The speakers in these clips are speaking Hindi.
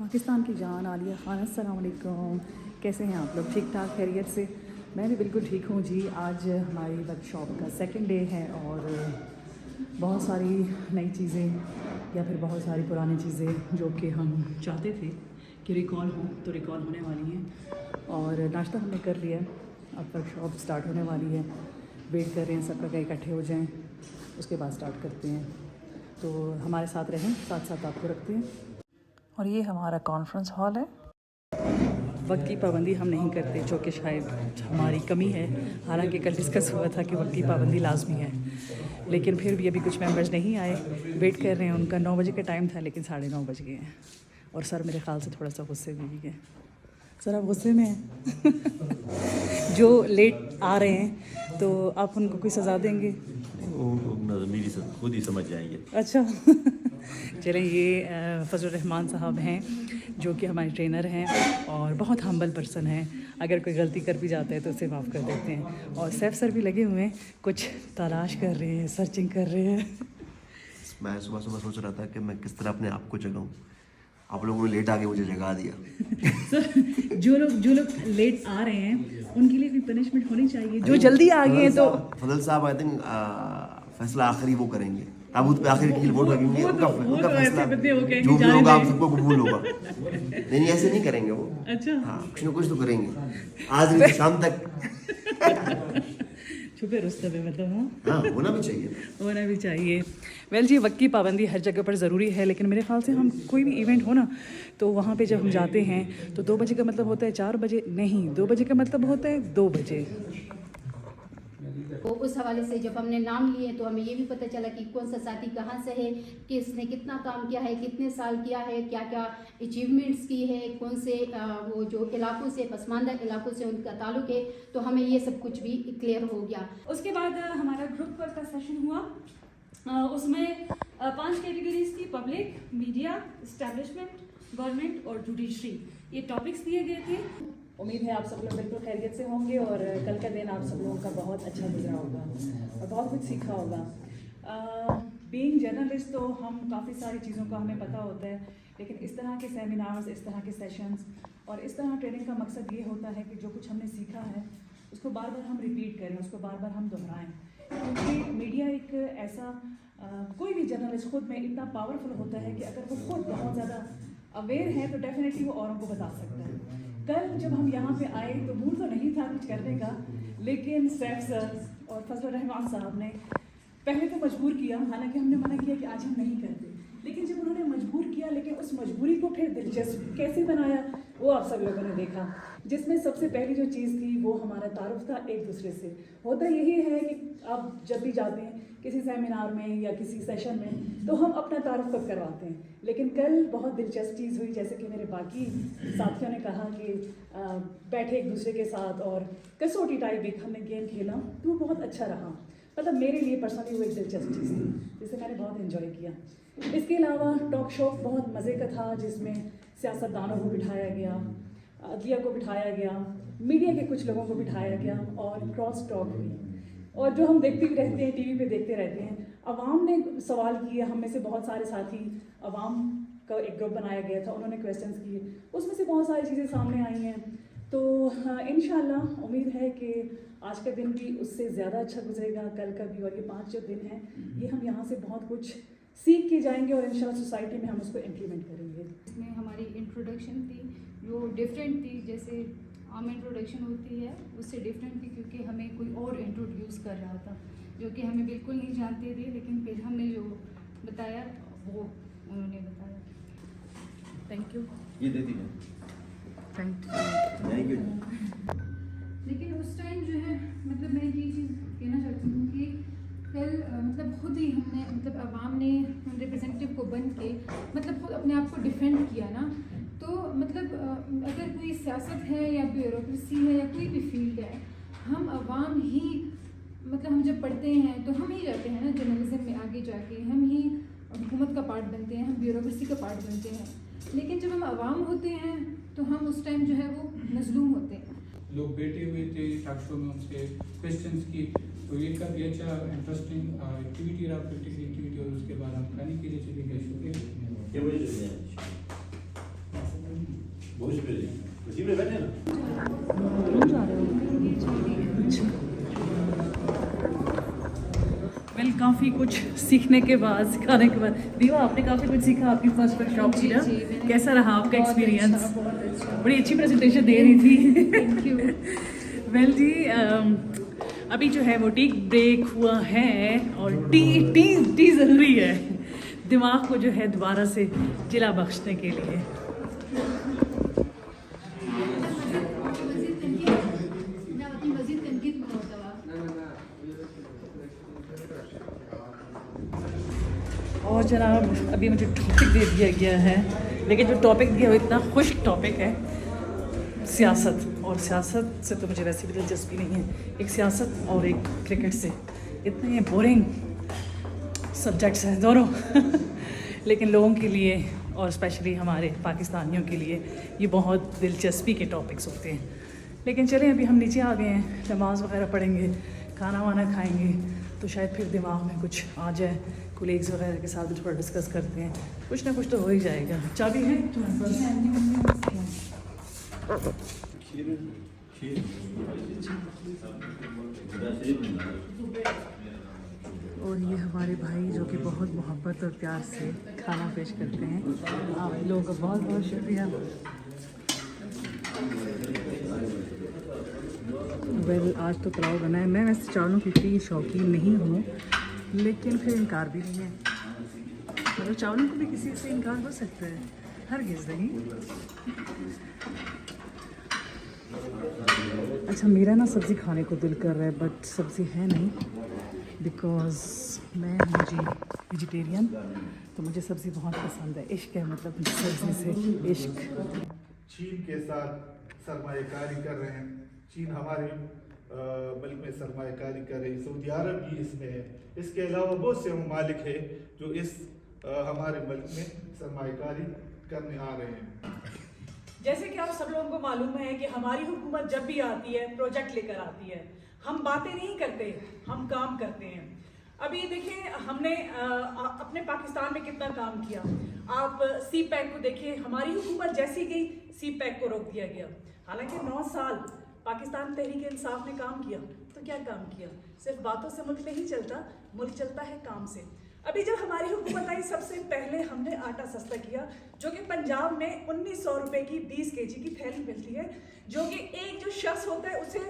पाकिस्तान की जान आलिया खान, अस्सलाम वालेकुम। कैसे हैं आप लोग? ठीक ठाक, खैरियत से? मैं भी बिल्कुल ठीक हूँ जी। आज हमारी वर्कशॉप का सेकंड डे है और बहुत सारी नई चीज़ें या फिर बहुत सारी पुरानी चीज़ें जो कि हम चाहते थे कि रिकॉल हों तो रिकॉल होने वाली हैं। और नाश्ता हमने कर लिया, अब वर्कशॉप स्टार्ट होने वाली है। वेट कर रहे हैं सब लोग इकट्ठे हो जाएं, उसके बाद स्टार्ट करते हैं। तो हमारे साथ रहें, साथ साथ आपको रखते हैं। और ये हमारा कॉन्फ्रेंस हॉल है। वक्त की पाबंदी हम नहीं करते, जो कि शायद हमारी कमी है। हालांकि कल डिस्कस हुआ था कि वक्त की पाबंदी लाजमी है, लेकिन फिर भी अभी कुछ मेंबर्स नहीं आए। वेट कर रहे हैं उनका। 9 बजे का टाइम था लेकिन 9:30 बज गए हैं। और सर मेरे ख्याल से थोड़ा सा गुस्से में भी है। सर आप गुस्से में हैं? जो लेट आ रहे हैं तो आप उनको कोई सज़ा देंगे? मेरी खुद ही समझ जाएंगे। अच्छा चलें, ये फजल रहमान साहब हैं जो कि हमारे ट्रेनर हैं और बहुत हम्बल पर्सन हैं। अगर कोई गलती कर भी जाता है तो उसे माफ़ कर देते हैं। और सैफ सर भी लगे हुए हैं, कुछ तलाश कर रहे हैं, सर्चिंग कर रहे हैं। मैं सुबह सुबह सोच रहा था कि मैं किस तरह अपने आप को जगाऊं। आप लोगों ने लेट आके मुझे जगा दिया। सर जो लोग लेट आ रहे हैं उनके लिए भी पनिशमेंट होनी चाहिए। जो जल्दी आ गए हैं तो फजल साहब आई थिंक फैसला आखिरी वो करेंगे, ताबूत पे आखिर की वोट लगेंगे, उनका फैसला जो भी होगा आप सबको कबूल होगा। नहीं ऐसे नहीं करेंगे वो। अच्छा हाँ, कुछ ना कुछ तो करेंगे आज नहीं तो शाम तक। छुपे रुस्तम है मतलब। हाँ, होना भी चाहिए। होना भी चाहिए। वेल जी, वक्त की पाबंदी हर जगह पर ज़रूरी है, लेकिन मेरे ख्याल से हम कोई भी इवेंट हो ना तो वहाँ पे जब हम जाते हैं तो 2 बजे का मतलब होता है 4 बजे नहीं, 2 बजे का मतलब होता है 2 बजे। तो उस हवाले से जब हमने नाम लिए तो हमें ये भी पता चला कि कौन सा साथी कहाँ से है, किसने कितना काम किया है, कितने साल किया है, क्या क्या अचीवमेंट्स की है, कौन से वो जो इलाकों से, पसमानदा इलाकों से उनका ताल्लुक है। तो हमें ये सब कुछ भी क्लियर हो गया। उसके बाद हमारा ग्रुप वर्क का सेशन हुआ। उसमें 5 कैटेगरीज थी: पब्लिक, मीडिया, इस्टेब्लिशमेंट, गवर्नमेंट और जुडिशरी। ये टॉपिक्स दिए गए थे। उम्मीद है आप सब लोग बिल्कुल खैरियत से होंगे और कल का दिन आप सब लोगों का बहुत अच्छा गुजरा होगा और बहुत कुछ सीखा होगा। बीइंग जर्नलिस्ट तो हम काफ़ी सारी चीज़ों का हमें पता होता है, लेकिन इस तरह के सेमिनार्स, इस तरह के सेशंस और इस तरह ट्रेनिंग का मकसद ये होता है कि जो कुछ हमने सीखा है उसको बार बार हम रिपीट करें, उसको बार बार हम दोहराएं। क्योंकि मीडिया एक ऐसा कोई भी जर्नलिस्ट खुद में इतना पावरफुल होता है कि अगर वो खुद बहुत ज़्यादा अवेयर है तो डेफिनेटली वो औरों को बता सकता है। कल जब हम यहाँ पे आए तो मूड तो नहीं था कुछ करने का, लेकिन सैफ सर और फजल रहमान साहब ने पहले तो मजबूर किया। हालांकि हमने मना किया कि आज हम नहीं करते, लेकिन जब उन्होंने मजबूर किया, लेकिन उस मजबूरी को फिर दिलचस्प कैसे बनाया वो आप सब लोगों ने देखा। जिसमें सबसे पहली जो चीज़ थी वो हमारा तारुफ था एक दूसरे से। होता यही है कि आप जब भी जाते हैं किसी सेमिनार में या किसी सेशन में तो हम अपना तारुफ कब करवाते हैं, लेकिन कल बहुत दिलचस्प चीज़ हुई। जैसे कि मेरे बाकी साथियों ने कहा कि बैठे एक दूसरे के साथ और कसौटी टाइप एक हमने गेम खेला तो वो बहुत अच्छा रहा। मतलब मेरे लिए पर्सनली वो एक दिलचस्प चीज़ थी जिसे मैंने बहुत इन्जॉय किया। इसके अलावा टॉक शो बहुत मज़े का था, जिसमें सियासतदानों को बिठाया गया, अदलिया को बिठाया गया, मीडिया के कुछ लोगों को बिठाया गया और क्रॉस टॉक हुई। और जो हम देखते भी रहते हैं, टीवी पे देखते रहते हैं, अवाम ने सवाल किए। हम में से बहुत सारे साथी, अवाम का एक ग्रुप बनाया गया था, उन्होंने क्वेश्चंस किए, उसमें से बहुत सारी चीज़ें सामने आई हैं। तो इंशाल्लाह उम्मीद है कि आज का दिन भी उससे ज़्यादा अच्छा गुजरेगा, कल का भी। और ये 5 जो दिन हैं ये हम यहाँ से बहुत कुछ सीख के जाएंगे और इंशाल्लाह सोसाइटी में हम उसको इम्प्लीमेंट करेंगे। इसमें हमारी इंट्रोडक्शन थी जो डिफरेंट थी, जैसे आम इंट्रोडक्शन होती है उससे डिफरेंट थी, क्योंकि हमें कोई और इंट्रोड्यूस कर रहा था जो कि हमें बिल्कुल नहीं जानते थे, लेकिन फिर हमने जो बताया वो उन्होंने बताया। Thank you. ये दे दीजिए। Thank you. लेकिन उस टाइम जो है, मतलब मैं ये चीज़ कहना चाहती हूँ कि कल मतलब खुद ही हमने, मतलब अवाम ने रिप्रेजेंटेटिव को बन के मतलब खुद अपने आप को डिफेंड किया ना। तो मतलब अगर कोई सियासत है या ब्यूरोक्रेसी है या कोई भी फील्ड है, हम अवाम ही, मतलब हम जब पढ़ते हैं तो हम ही जाते हैं ना जर्नलिज्म में आगे जाके, हम ही हुकूमत का पार्ट बनते हैं, हम ब्यूरोक्रेसी का पार्ट बनते हैं। लेकिन जब हम अवाम होते हैं तो हम उस टाइम जो है वो मजलूम होते हैं। लोग बैठे हुए थे टॉक शो में, उनसे क्वेश्चंस की, तो ये काफ़ी अच्छा इंटरेस्टिंग एक्टिविटी रहा, प्रैक्टिकल एक्टिविटी। और उसके बाद हम खाने के लिए चले गए। शुक्रिया। उसी में बैठे ना। वेल काफ़ी कुछ सीखने के बाद, सिखाने के बाद, दीवा आपने काफ़ी कुछ सीखा आपकी फर्स्ट वर्कशॉप की ना? कैसा रहा आपका एक्सपीरियंस? बड़ी अच्छी प्रेजेंटेशन दे रही थी। Thank you. वेल जी, अभी जो है वो टी ब्रेक हुआ है और टी ज़रूरी है दिमाग को जो है दोबारा से जिला बख्शने के लिए। और जनाब अभी मुझे टॉपिक दे दिया गया है, लेकिन जो टॉपिक दिया वो इतना खुश्क टॉपिक है, सियासत। और सियासत से तो मुझे वैसे भी दिलचस्पी नहीं है, एक सियासत और एक क्रिकेट से। इतने ये बोरिंग सब्जेक्ट्स हैं दोनों लेकिन लोगों के लिए और स्पेशली हमारे पाकिस्तानियों के लिए ये बहुत दिलचस्पी के टॉपिक्स होते हैं। लेकिन चलें, अभी हम नीचे आ गए हैं, नमाज़ वगैरह पढ़ेंगे, खाना वाना खाएंगे, तो शायद फिर दिमाग में कुछ आ जाए। कोलीग्स वगैरह के साथ भी थोड़ा डिस्कस करते हैं, कुछ ना कुछ तो हो ही जाएगा। चाबी है तुम्हारे पास? और ये हमारे भाई जो कि बहुत मोहब्बत और प्यार से खाना पेश करते हैं, आप लोगों का बहुत बहुत शुक्रिया। वेल आज तो पुलाव बना है। मैं वैसे चावलों की इतनी शौकीन नहीं हूँ, लेकिन फिर इनकार भी नहीं है, मतलब चावलों को भी किसी से इनकार हो सकता है, हरगिज़ नहीं। अच्छा, मेरा ना सब्ज़ी खाने को दिल कर रहा है, बट सब्ज़ी है नहीं, बिकॉज़ मैं हूँ जी वेजिटेरियन, तो मुझे सब्ज़ी बहुत पसंद है। इश्क है, मतलब सब्ज़ी से इश्क। चीन के साथ सरमायाकारी कर रहे हैं, चीन हमारे मुल्क में सरमायाकारी कर रही है, सऊदी अरब भी इसमें है। इसके अलावा बहुत से ममालिक है जो इस हमारे मुल्क में सरमायाकारी करने आ रहे हैं। जैसे कि आप सब लोगों को मालूम है कि हमारी हुकूमत जब भी आती है प्रोजेक्ट लेकर आती है, हम बातें नहीं करते, हम काम करते हैं। अभी देखिए हमने अपने पाकिस्तान में कितना काम किया। आप सी पैक को देखिए, हमारी हुकूमत जैसी गई सी पैक को रोक दिया गया। हालांकि 9 साल पाकिस्तान तहरीक इंसाफ ने काम किया, तो क्या काम किया? सिर्फ बातों से मुल्क नहीं चलता, मुल्क चलता है काम से। अभी जब हमारी हुकूमत आई, सबसे पहले हमने आटा सस्ता किया, जो कि पंजाब में 1900 रुपये की 20 kg की थैली मिलती है, जो कि एक जो शख्स होता है उसे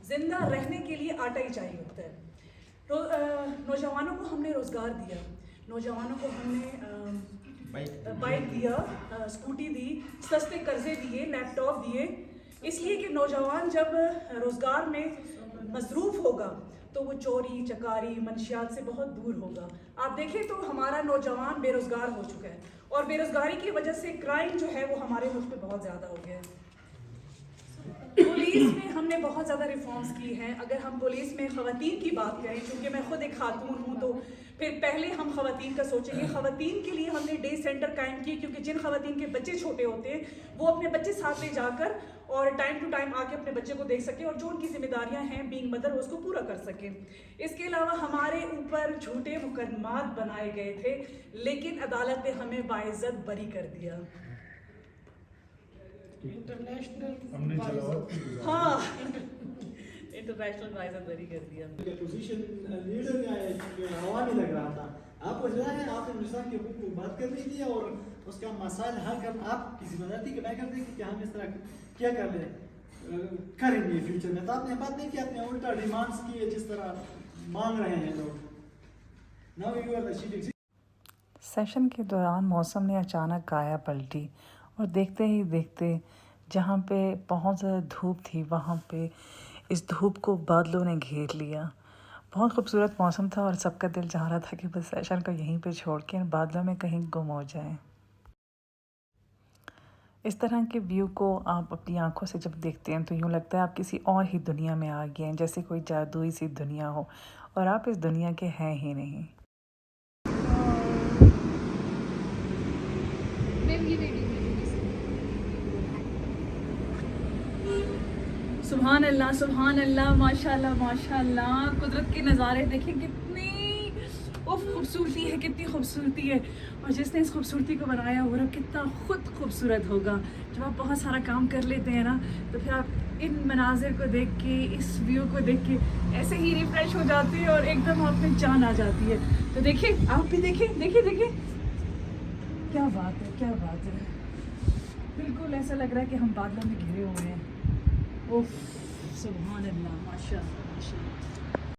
जिंदा रहने के लिए आटा ही चाहिए होता है। तो नौजवानों को हमने रोज़गार दिया, नौजवानों को हमने बाइक दिया, स्कूटी दी, सस्ते कर्जे दिए, लैपटॉप दिए, इसलिए कि नौजवान जब रोज़गार में मसरूफ़ होगा तो वो चोरी चकारी मंशियात से बहुत दूर होगा। आप देखें तो हमारा नौजवान बेरोज़गार हो चुका है, और बेरोज़गारी की वजह से क्राइम जो है वो हमारे मुल्क में बहुत ज़्यादा हो गया है। पुलिस में हमने बहुत ज़्यादा रिफॉर्म्स की हैं। अगर हम पुलिस में ख़वातीन की बात करें, क्योंकि मैं खुद एक खातून हूँ, तो फिर पहले हम ख़वातीन का सोचेंगे। ख़वातीन के लिए हमने डे सेंटर कायम किए, क्योंकि जिन ख़वातीन के बच्चे छोटे होते हैं वो अपने बच्चे साथ ले जाकर और टाइम टू टाइम आके अपने बच्चे को देख सके, और जो उनकी जिम्मेदारियां हैं बीइंग मदर उसको पूरा कर सके। इसके अलावा हमारे ऊपर झूठे मुकदमात बनाए गए थे, लेकिन अदालत ने हमें बाइज्जत बरी कर दिया। हमने चलाओ हाँ इंटरनेशनल बाइज्जत बरी कर दिया। पोजीशन लीडर या हवा नहीं लग रहा था। आपको जो है आपने इंसान के हुकूक की बात कर रही थी और उसका मसाइल हल कर आप किसी जिम्मेदारी के बैकर थे कि हम इस तरह क्या कर रहे करेंगे फ्यूचर में, तो आपने बात नहीं की, आपने उल्टा डिमांड्स किए जिस तरह मांग रहे हैं लोग। Now you are the chief executive. Session के दौरान मौसम ने अचानक काया पलटी, और देखते ही देखते जहाँ पे बहुत ज़्यादा धूप थी वहाँ पे इस धूप को बादलों ने घेर लिया। बहुत खूबसूरत मौसम था और सबका दिल चाह रहा था कि बस सेशन को यहीं पे छोड़ के इन बादलों में कहीं गुम हो जाए। इस तरह के व्यू को आप अपनी आंखों से जब देखते हैं तो यूँ लगता है आप किसी और ही दुनिया में आ गए हैं, जैसे कोई जादुई सी दुनिया हो, और आप इस दुनिया के हैं ही नहीं। सुभान अल्लाह, माशाल्लाह माशाल्लाह। कुदरत के नज़ारे देखें कितनी उफ खूबसूरती है, कितनी खूबसूरती है। और जिसने इस खूबसूरती को बनाया वो कितना खुद खूबसूरत होगा। जब आप बहुत सारा काम कर लेते हैं ना तो फिर आप इन मनाजिर को देख के, इस व्यू को देख के ऐसे ही रिफ्रेश हो जाते हैं और एकदम आप में जान आ जाती है। तो देखिए, आप भी देखिए, देखिए देखिए, क्या बात है, क्या बात है। बिल्कुल ऐसा लग रहा है कि हम बादलों में घिरे हुए हैं। ओह सुभान अल्लाह, माशाअल्लाह माशाअल्लाह।